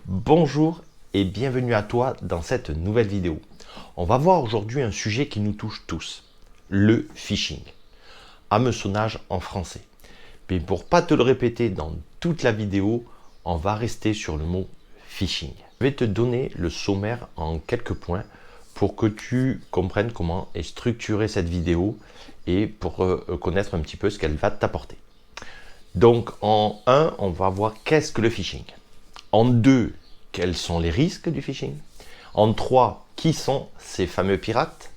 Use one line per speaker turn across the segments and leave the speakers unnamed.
Bonjour et bienvenue à toi dans cette nouvelle vidéo. On va voir aujourd'hui un sujet qui nous touche tous, le phishing. Hameçonnage en français. Mais pour pas te le répéter dans toute la vidéo, on va rester sur le mot phishing. Je vais te donner le sommaire en quelques points pour que tu comprennes comment est structurée cette vidéo et pour connaître un petit peu ce qu'elle va t'apporter. Donc en 1, on va voir qu'est-ce que le phishing. En 2, quels sont les risques du phishing. En 3, qui sont ces fameux pirates.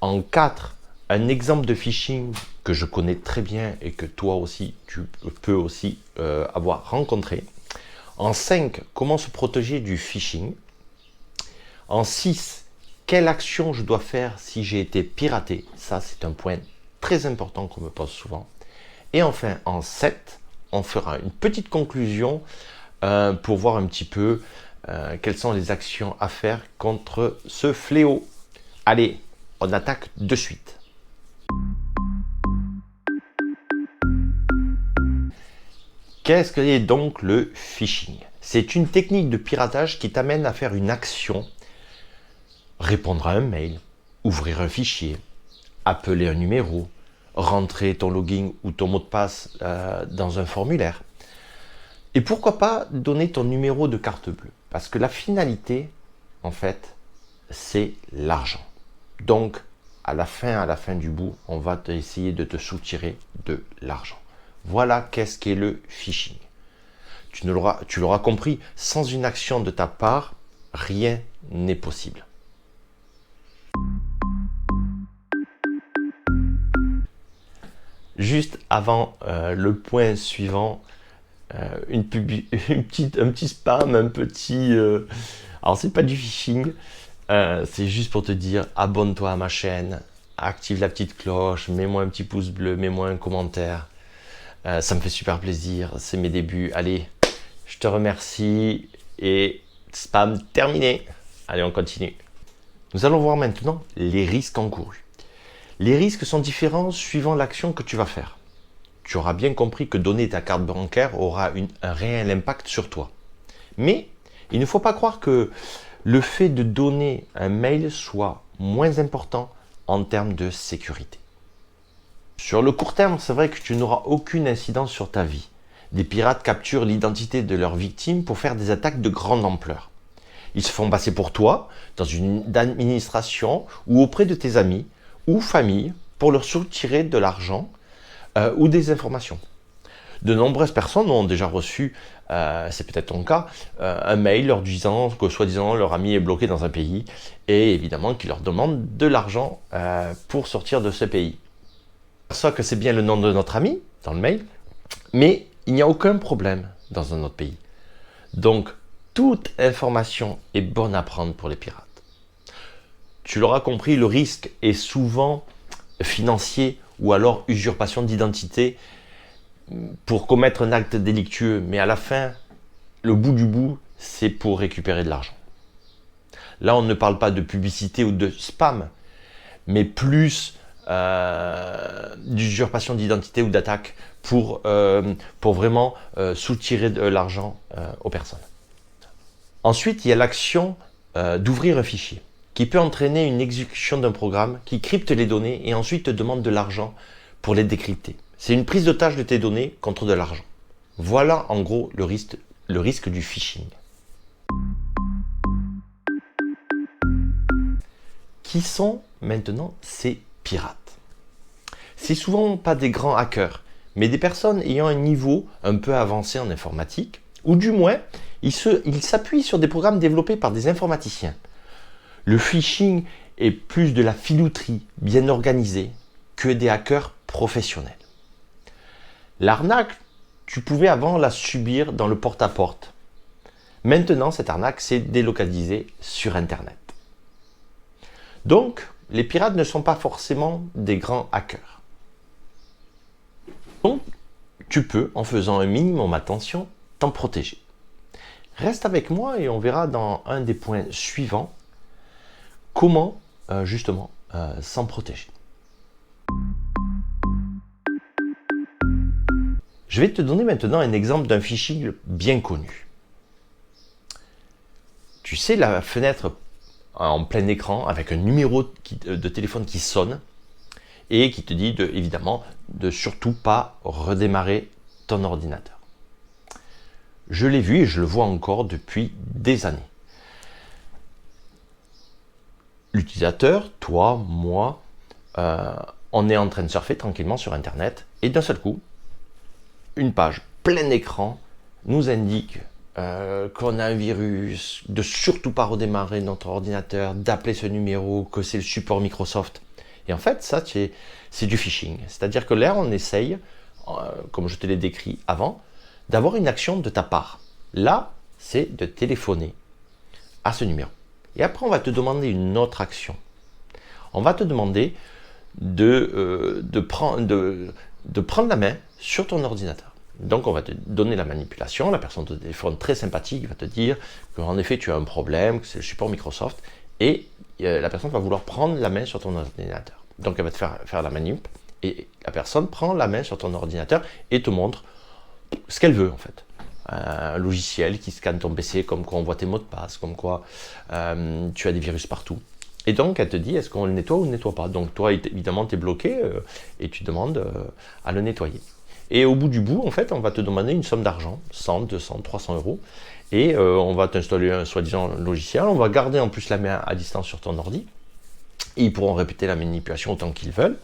En 4, un exemple de phishing que je connais très bien et que toi aussi, tu peux aussi avoir rencontré. En 5, comment se protéger du phishing. En 6, quelle action je dois faire si j'ai été piraté. Ça, c'est un point très important qu'on me pose souvent. Et enfin, en 7, on fera une petite conclusion pour voir un petit peu quelles sont les actions à faire contre ce fléau. Allez, on attaque de suite. Qu'est-ce qu'est donc le phishing? C'est une technique de piratage qui t'amène à faire une action, répondre à un mail, ouvrir un fichier, appeler un numéro, rentrer ton login ou ton mot de passe dans un formulaire. Et pourquoi pas donner ton numéro de carte bleue? Parce que la finalité, en fait, c'est l'argent. Donc, à la fin du bout, on va essayer de te soutirer de l'argent. Voilà qu'est-ce qu'est le phishing. Tu l'auras compris, sans une action de ta part, rien n'est possible. Juste avant le point suivant, un petit spam, alors c'est pas du phishing, c'est juste pour te dire abonne-toi à ma chaîne, active la petite cloche, mets-moi un petit pouce bleu, mets-moi un commentaire, ça me fait super plaisir, c'est mes débuts. Allez, je te remercie et spam terminé. Allez, on continue. Nous allons voir maintenant les risques encourus. Les risques sont différents suivant l'action que tu vas faire. Tu auras bien compris que donner ta carte bancaire aura un réel impact sur toi. Mais il ne faut pas croire que le fait de donner un mail soit moins important en termes de sécurité. Sur le court terme, c'est vrai que tu n'auras aucune incidence sur ta vie. Des pirates capturent l'identité de leurs victimes pour faire des attaques de grande ampleur. Ils se font passer pour toi dans une administration ou auprès de tes amis ou famille pour leur soutirer de l'argent ou des informations. De nombreuses personnes ont déjà reçu, c'est peut-être ton cas, un mail leur disant que soi-disant leur ami est bloqué dans un pays et évidemment qu'ils leur demandent de l'argent pour sortir de ce pays. Soit que c'est bien le nom de notre ami dans le mail, mais il n'y a aucun problème dans un autre pays. Donc, toute information est bonne à prendre pour les pirates. Tu l'auras compris, le risque est souvent financier ou alors usurpation d'identité pour commettre un acte délictueux. Mais à la fin, le bout du bout, c'est pour récupérer de l'argent. Là, on ne parle pas de publicité ou de spam, mais plus d'usurpation d'identité ou d'attaque pour vraiment soutirer de l'argent aux personnes. Ensuite, il y a l'action d'ouvrir un fichier qui peut entraîner une exécution d'un programme qui crypte les données et ensuite te demande de l'argent pour les décrypter. C'est une prise d'otage de tes données contre de l'argent. Voilà en gros le risque du phishing. Qui sont maintenant ces pirates? C'est souvent pas des grands hackers, mais des personnes ayant un niveau un peu avancé en informatique, ou du moins, ils s'appuient sur des programmes développés par des informaticiens. Le phishing est plus de la filouterie bien organisée que des hackers professionnels. L'arnaque, tu pouvais avant la subir dans le porte-à-porte. Maintenant, cette arnaque s'est délocalisée sur Internet. Donc, les pirates ne sont pas forcément des grands hackers. Donc, tu peux, en faisant un minimum attention, t'en protéger. Reste avec moi et on verra dans un des points suivants comment justement s'en protéger. Je vais te donner maintenant un exemple d'un phishing bien connu. Tu sais, la fenêtre en plein écran avec un numéro de téléphone qui sonne et qui te dit évidemment de surtout pas redémarrer ton ordinateur. Je l'ai vu et je le vois encore depuis des années. L'utilisateur, toi, moi, on est en train de surfer tranquillement sur Internet et d'un seul coup, une page plein écran nous indique qu'on a un virus, de surtout pas redémarrer notre ordinateur, d'appeler ce numéro, que c'est le support Microsoft. Et en fait, ça, c'est du phishing. C'est-à-dire que là, on essaye, comme je te l'ai décrit avant, d'avoir une action de ta part. Là, c'est de téléphoner à ce numéro. Et après, on va te demander une autre action. On va te demander de prendre la main sur ton ordinateur. Donc, on va te donner la manipulation. La personne au téléphone très sympathique va te dire qu'en effet, tu as un problème, que c'est le support Microsoft. Et la personne va vouloir prendre la main sur ton ordinateur. Donc, elle va te faire la manip. Et la personne prend la main sur ton ordinateur et te montre ce qu'elle veut, en fait. Un logiciel qui scanne ton PC, comme quoi on voit tes mots de passe, comme quoi tu as des virus partout. Et donc, elle te dit, est-ce qu'on le nettoie ou on ne le nettoie pas? Donc, toi, évidemment, tu es bloqué et tu demandes à le nettoyer. Et au bout du bout, en fait, on va te demander une somme d'argent, 100, 200, 300 euros. Et on va t'installer un soi-disant logiciel. On va garder en plus la main à distance sur ton ordi. Et ils pourront répéter la manipulation autant qu'ils veulent.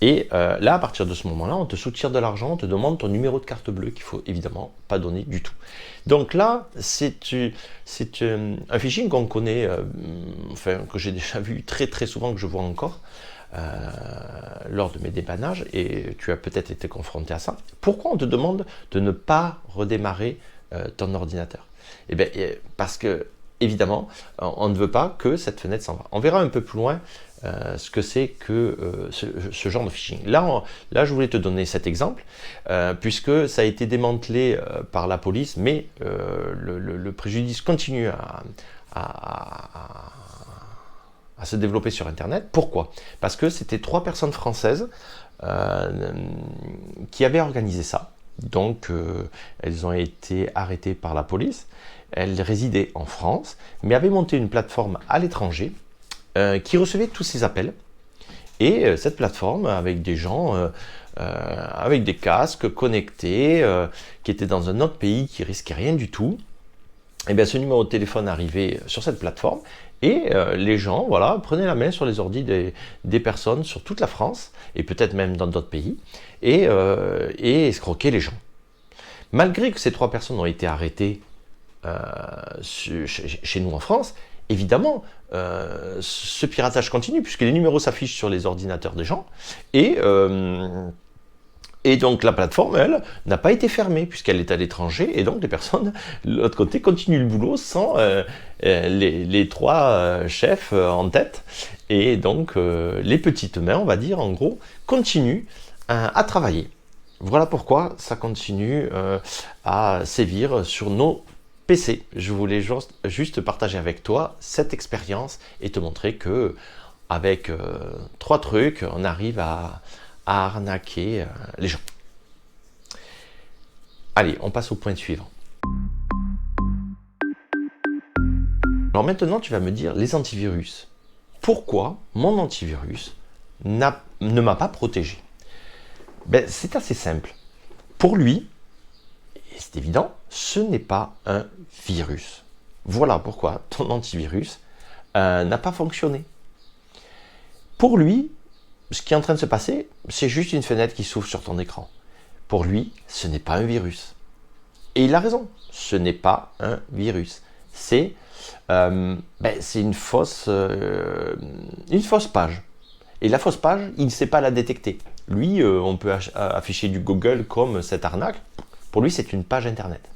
Et là, à partir de ce moment-là, on te soutire de l'argent, on te demande ton numéro de carte bleue qu'il faut évidemment pas donner du tout. Donc là, c'est un phishing qu'on connaît, enfin que j'ai déjà vu très très souvent, que je vois encore lors de mes dépannages, et tu as peut-être été confronté à ça. Pourquoi on te demande de ne pas redémarrer ton ordinateur? Eh bien, parce que évidemment, on ne veut pas que cette fenêtre s'en va. On verra un peu plus loin ce que c'est que ce genre de phishing. Là, je voulais te donner cet exemple, puisque ça a été démantelé par la police, mais le préjudice continue à se développer sur Internet. Pourquoi? Parce que c'était 3 personnes françaises qui avaient organisé ça. Donc, elles ont été arrêtées par la police. Elles résidaient en France, mais avaient monté une plateforme à l'étranger qui recevait tous ces appels. Et cette plateforme, avec des gens avec des casques connectés, qui étaient dans un autre pays, qui risquaient rien du tout, et bien ce numéro de téléphone arrivait sur cette plateforme, et les gens, voilà, prenaient la main sur les ordis des personnes sur toute la France, et peut-être même dans d'autres pays, et escroquaient les gens. Malgré que ces 3 personnes ont été arrêtées chez nous en France, évidemment, ce piratage continue, puisque les numéros s'affichent sur les ordinateurs des gens, et donc la plateforme, elle, n'a pas été fermée, puisqu'elle est à l'étranger, et donc les personnes, de l'autre côté, continuent le boulot sans les 3 chefs en tête, et donc les petites mains, on va dire, en gros, continuent à travailler. Voilà pourquoi ça continue à sévir sur nos PC. Je voulais juste partager avec toi cette expérience et te montrer que avec 3 trucs, on arrive à arnaquer les gens. Allez, on passe au point suivant. Alors maintenant, tu vas me dire, les antivirus. Pourquoi mon antivirus ne m'a pas protégé? Ben, c'est assez simple. Pour lui, et c'est évident, ce n'est pas un virus. Voilà pourquoi ton antivirus n'a pas fonctionné. Pour lui, ce qui est en train de se passer, c'est juste une fenêtre qui s'ouvre sur ton écran. Pour lui, ce n'est pas un virus. Et il a raison, ce n'est pas un virus. C'est une fausse page. Et la fausse page, il ne sait pas la détecter. Lui, on peut afficher du Google comme cette arnaque. Pour lui, c'est une page Internet.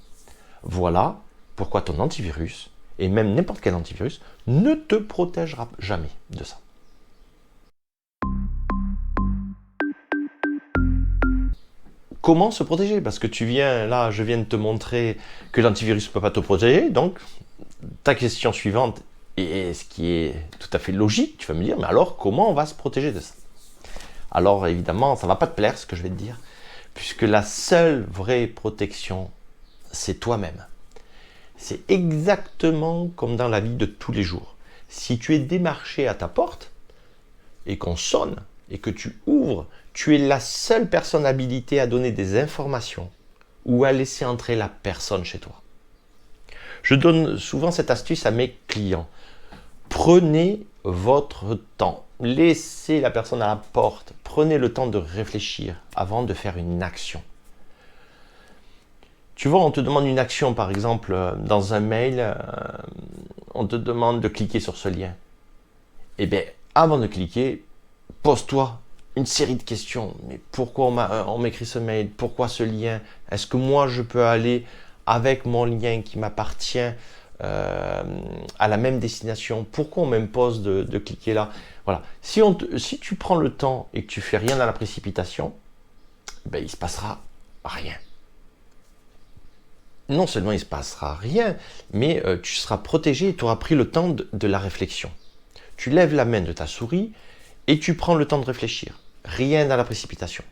Voilà pourquoi ton antivirus, et même n'importe quel antivirus, ne te protégera jamais de ça. Comment se protéger? Parce que je viens de te montrer que l'antivirus ne peut pas te protéger. Donc, ta question suivante, et ce qui est tout à fait logique, tu vas me dire, mais alors comment on va se protéger de ça? Alors évidemment, ça ne va pas te plaire ce que je vais te dire, puisque la seule vraie protection, c'est toi-même. C'est exactement comme dans la vie de tous les jours. Si tu es démarché à ta porte et qu'on sonne et que tu ouvres, tu es la seule personne habilitée à donner des informations ou à laisser entrer la personne chez toi. Je donne souvent cette astuce à mes clients. Prenez votre temps. Laissez la personne à la porte. Prenez le temps de réfléchir avant de faire une action. Tu vois, on te demande une action, par exemple, dans un mail, on te demande de cliquer sur ce lien. Eh bien, avant de cliquer, pose-toi une série de questions. Mais pourquoi on m'écrit ce mail? Pourquoi ce lien? Est-ce que moi, je peux aller avec mon lien qui m'appartient à la même destination? Pourquoi on m'impose de cliquer là? Voilà. Si tu prends le temps et que tu fais rien dans la précipitation, ben, il ne se passera rien. Non seulement il ne se passera rien, mais tu seras protégé et tu auras pris le temps de la réflexion. Tu lèves la main de ta souris et tu prends le temps de réfléchir. Rien dans la précipitation.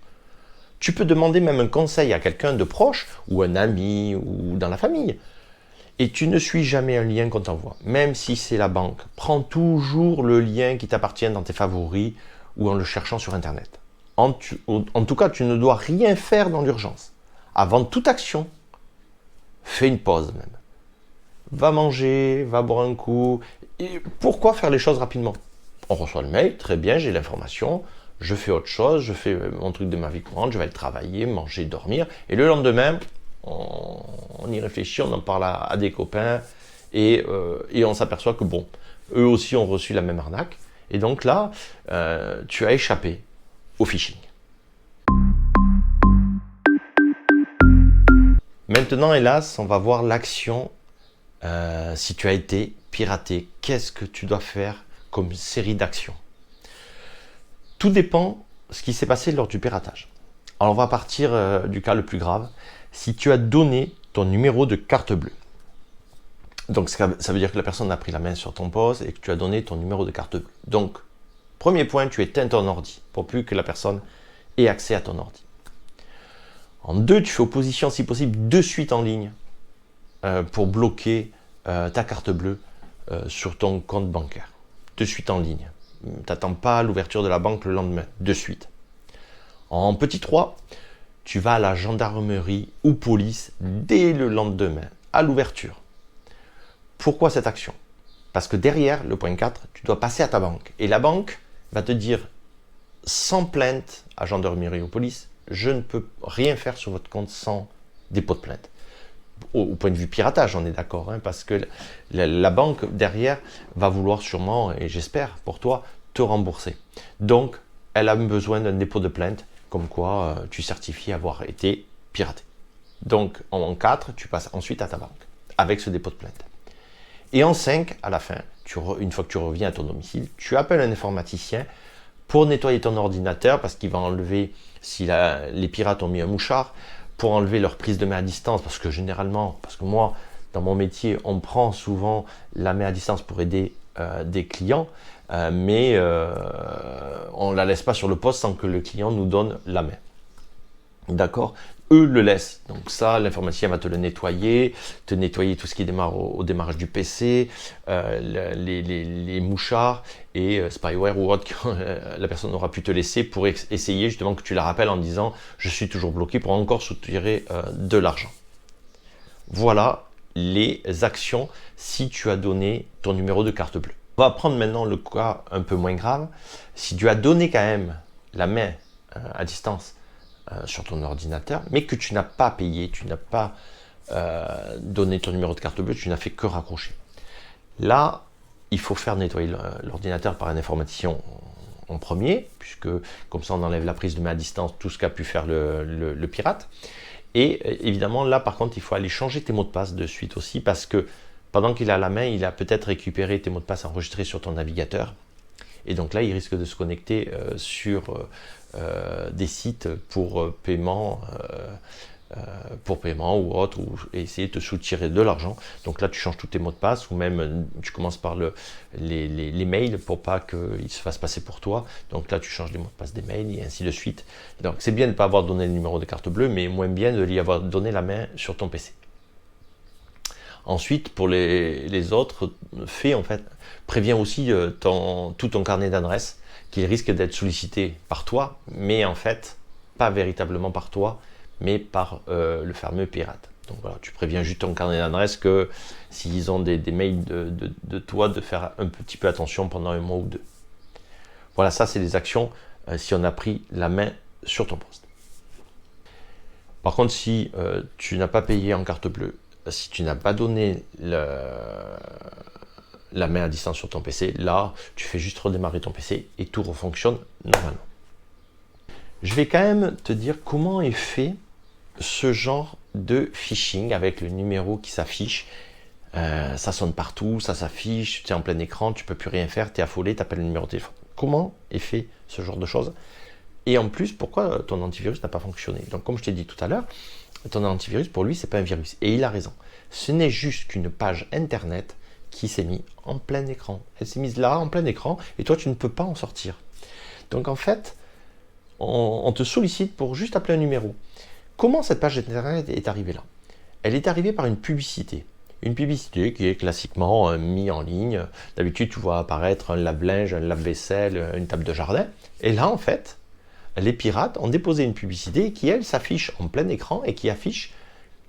Tu peux demander même un conseil à quelqu'un de proche, ou un ami, ou dans la famille. Et tu ne suis jamais un lien qu'on t'envoie, même si c'est la banque. Prends toujours le lien qui t'appartient dans tes favoris ou en le cherchant sur Internet. En tout cas, tu ne dois rien faire dans l'urgence. Avant toute action, fais une pause même. Va manger, va boire un coup. Et pourquoi faire les choses rapidement? On reçoit le mail, très bien, j'ai l'information, je fais autre chose, je fais mon truc de ma vie courante, je vais aller travailler, manger, dormir. Et le lendemain, on y réfléchit, on en parle à des copains et on s'aperçoit que bon, eux aussi ont reçu la même arnaque. Et donc là, tu as échappé au phishing. Maintenant, hélas, on va voir l'action. Si tu as été piraté, qu'est-ce que tu dois faire comme série d'actions? Tout dépend de ce qui s'est passé lors du piratage. Alors, on va partir du cas le plus grave. Si tu as donné ton numéro de carte bleue, donc ça veut dire que la personne a pris la main sur ton poste et que tu as donné ton numéro de carte bleue. Donc, premier point, tu éteins ton ordi pour plus que la personne ait accès à ton ordi. En deux, tu fais opposition, si possible, de suite en ligne pour bloquer ta carte bleue sur ton compte bancaire. De suite en ligne. Tu n'attends pas l'ouverture de la banque le lendemain. De suite. En petit 3, tu vas à la gendarmerie ou police dès le lendemain, à l'ouverture. Pourquoi cette action? Parce que derrière, le point 4, tu dois passer à ta banque. Et la banque va te dire, sans plainte à gendarmerie ou police, je ne peux rien faire sur votre compte sans dépôt de plainte. Au point de vue piratage, on est d'accord, hein, parce que la banque derrière va vouloir sûrement, et j'espère pour toi, te rembourser. Donc, elle a besoin d'un dépôt de plainte, comme quoi tu certifies avoir été piraté. Donc, en 4, tu passes ensuite à ta banque, avec ce dépôt de plainte. Et en 5, à la fin, une fois que tu reviens à ton domicile, tu appelles un informaticien pour nettoyer ton ordinateur, parce qu'il va enlever, si les pirates ont mis un mouchard, pour enlever leur prise de main à distance, parce que généralement, parce que moi, dans mon métier, on prend souvent la main à distance pour aider des clients, mais on ne la laisse pas sur le poste sans que le client nous donne la main. D'accord? Eux le laissent. Donc ça, l'informaticien va te nettoyer tout ce qui démarre au démarrage du PC, les mouchards et spyware ou autre que la personne aura pu te laisser pour essayer justement que tu la rappelles en disant « je suis toujours bloqué » pour encore soutirer de l'argent. Voilà les actions si tu as donné ton numéro de carte bleue. On va prendre maintenant le cas un peu moins grave. Si tu as donné quand même la main à distance sur ton ordinateur, mais que tu n'as pas payé, tu n'as pas donné ton numéro de carte bleue, tu n'as fait que raccrocher. Là, il faut faire nettoyer l'ordinateur par un informaticien en premier, puisque comme ça on enlève la prise de main à distance, tout ce qu'a pu faire le pirate. Et évidemment, là par contre, il faut aller changer tes mots de passe de suite aussi, parce que pendant qu'il a la main, il a peut-être récupéré tes mots de passe enregistrés sur ton navigateur. Et donc là, il risque de se connecter sur des sites pour paiement ou autre, ou essayer de te soutirer de l'argent. Donc là, tu changes tous tes mots de passe, ou même tu commences par les mails pour pas qu'ils se fassent passer pour toi. Donc là, tu changes les mots de passe des mails et ainsi de suite. Donc c'est bien de ne pas avoir donné le numéro de carte bleue, mais moins bien de lui avoir donné la main sur ton PC. Ensuite, pour les autres, préviens aussi tout ton carnet d'adresses qu'il risque d'être sollicité par toi, mais en fait, pas véritablement par toi, mais par le fameux pirate. Donc voilà, tu préviens juste ton carnet d'adresses que s'ils ont des mails de toi, de faire un petit peu attention pendant un mois ou deux. Voilà, ça c'est des actions si on a pris la main sur ton poste. Par contre, si tu n'as pas payé en carte bleue, si tu n'as pas donné la main à distance sur ton PC, là, tu fais juste redémarrer ton PC et tout refonctionne normalement. Je vais quand même te dire comment est fait ce genre de phishing avec le numéro qui s'affiche. Ça sonne partout, ça s'affiche, tu es en plein écran, tu peux plus rien faire, tu es affolé, tu appelles le numéro de téléphone. Comment est fait ce genre de choses? Et en plus, pourquoi ton antivirus n'a pas fonctionné? Donc comme je t'ai dit tout à l'heure, ton antivirus, pour lui, c'est pas un virus. Et il a raison. Ce n'est juste qu'une page internet qui s'est mise en plein écran. Elle s'est mise là, en plein écran, et toi, tu ne peux pas en sortir. Donc en fait, on te sollicite pour juste appeler un numéro. Comment cette page internet est arrivée là? Elle est arrivée par une publicité. Une publicité qui est classiquement mise en ligne. D'habitude, tu vois apparaître un lave-linge, un lave-vaisselle, une table de jardin. Et là, en fait, les pirates ont déposé une publicité qui, elle, s'affiche en plein écran et qui affiche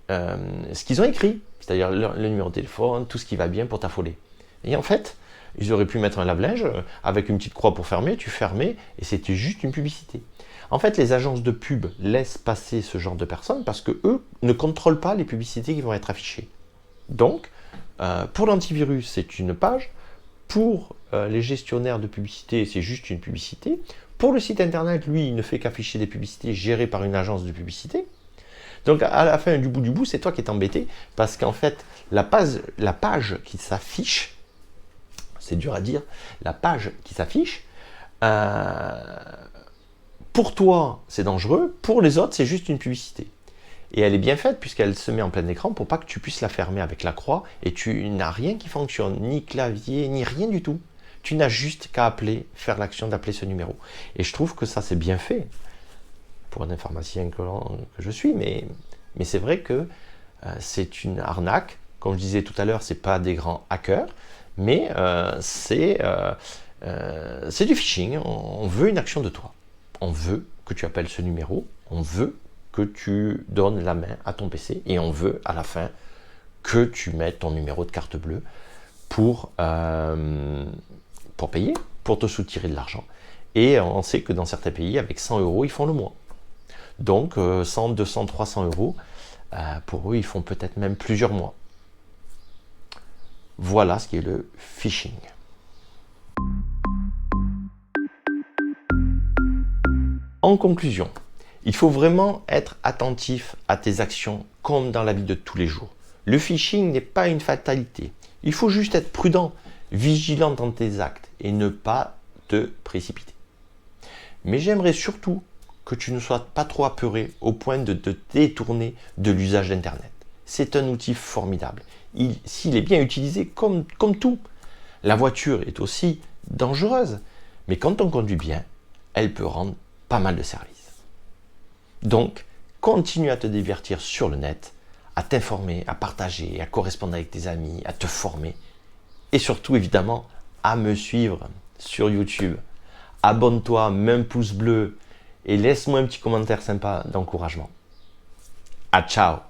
ce qu'ils ont écrit. C'est-à-dire le numéro de téléphone, tout ce qui va bien pour t'affoler. Et en fait, ils auraient pu mettre un lave-linge avec une petite croix pour fermer, tu fermais, et c'était juste une publicité. En fait, les agences de pub laissent passer ce genre de personnes parce qu'eux ne contrôlent pas les publicités qui vont être affichées. Donc, pour l'antivirus, c'est une page. Pour les gestionnaires de publicité, c'est juste une publicité. Pour le site internet, lui, il ne fait qu'afficher des publicités gérées par une agence de publicité. Donc, à la fin du bout, c'est toi qui es embêté parce qu'en fait, la page qui s'affiche, c'est dur à dire, la page qui s'affiche, pour toi, c'est dangereux. Pour les autres, c'est juste une publicité. Et elle est bien faite puisqu'elle se met en plein écran pour pas que tu puisses la fermer avec la croix et tu n'as rien qui fonctionne, ni clavier, ni rien du tout. Tu n'as juste qu'à appeler, faire l'action d'appeler ce numéro. Et je trouve que ça c'est bien fait pour un informaticien que je suis, mais c'est vrai que c'est une arnaque. Comme je disais tout à l'heure, c'est pas des grands hackers, mais c'est du phishing. On veut une action de toi. On veut que tu appelles ce numéro. On veut que tu donnes la main à ton PC et on veut à la fin que tu mettes ton numéro de carte bleue pour payer, pour te soutirer de l'argent. Et on sait que dans certains pays, avec 100 €, ils font le mois. Donc 100, 200, 300 €, pour eux, ils font peut-être même plusieurs mois. Voilà ce qui est le phishing. En conclusion, il faut vraiment être attentif à tes actions comme dans la vie de tous les jours. Le phishing n'est pas une fatalité. Il faut juste être prudent, vigilant dans tes actes et ne pas te précipiter. Mais j'aimerais surtout que tu ne sois pas trop apeuré au point de te détourner de l'usage d'Internet. C'est un outil formidable. S'il est bien utilisé comme tout. La voiture est aussi dangereuse, mais quand on conduit bien, elle peut rendre pas mal de services. Donc, continue à te divertir sur le net, à t'informer, à partager, à correspondre avec tes amis, à te former et surtout, évidemment, à me suivre sur YouTube. Abonne-toi, mets un pouce bleu et laisse-moi un petit commentaire sympa d'encouragement. À ciao!